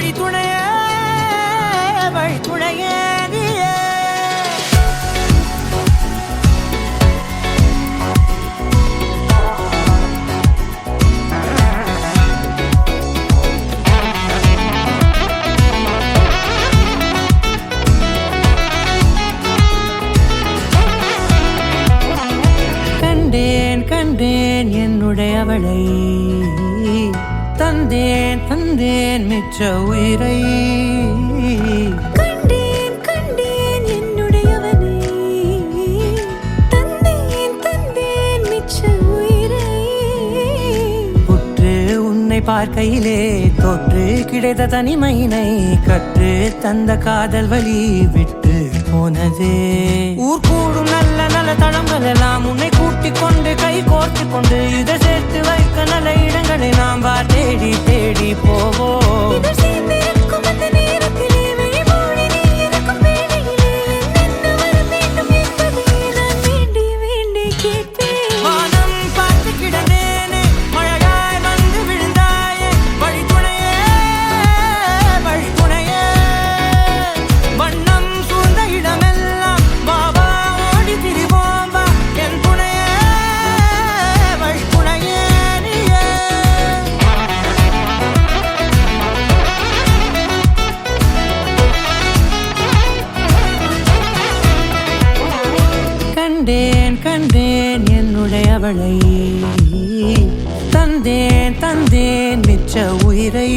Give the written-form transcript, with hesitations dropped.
வழித்துணையே வழித்துணையே நீயே. கண்டேன் கண்டேன் என்னுடையவளை, தந்தேன் தந்தேன் மிச்ச உயிரை. கண்டேன் கண்டேன் என்னுடையவனை, தந்தேன் தந்தேன் மிச்ச உயிரை. உற்று உன்னை பார்க்கையிலே தொற்று கிடைத்த தனிமையினை கற்று தந்த காதல் வழி விட்டு போனதே. ஊர் கூடும் நல்ல நல்ல தளங்கள் எல்லாம் உன்னை கூட்டிக் கொண்டு கை கோர்த்து கொண்டு இதை சேர்த்து வைக்க நல்ல இடங்களை நாம் வா தேடி தேடி போவோம். இதழ் சேர்ந்திருக்கும் அந்த நேரத்திலே வழிமொழி நீ இருக்கும் வேளையிலே என்னென்ன வர வேண்டும் என்பதை நான் வேண்டி வேண்டி கேட்பேன். வானம் பார்த்து கிடந்தேனே, மழையாய் வந்து விழுந்தாயே, வழித்துணையே வழித்துணையே. வண்ணம் சூழ்ந்த இடமெல்லாம் பாபா ஓடி திரிவோம் வா, என் துணையே வழித்துணையே நீயே. கண்டேன் கண்டேன் என்னுடையவளை, தந்தேன் தந்தேன் மிச்ச உயிரை.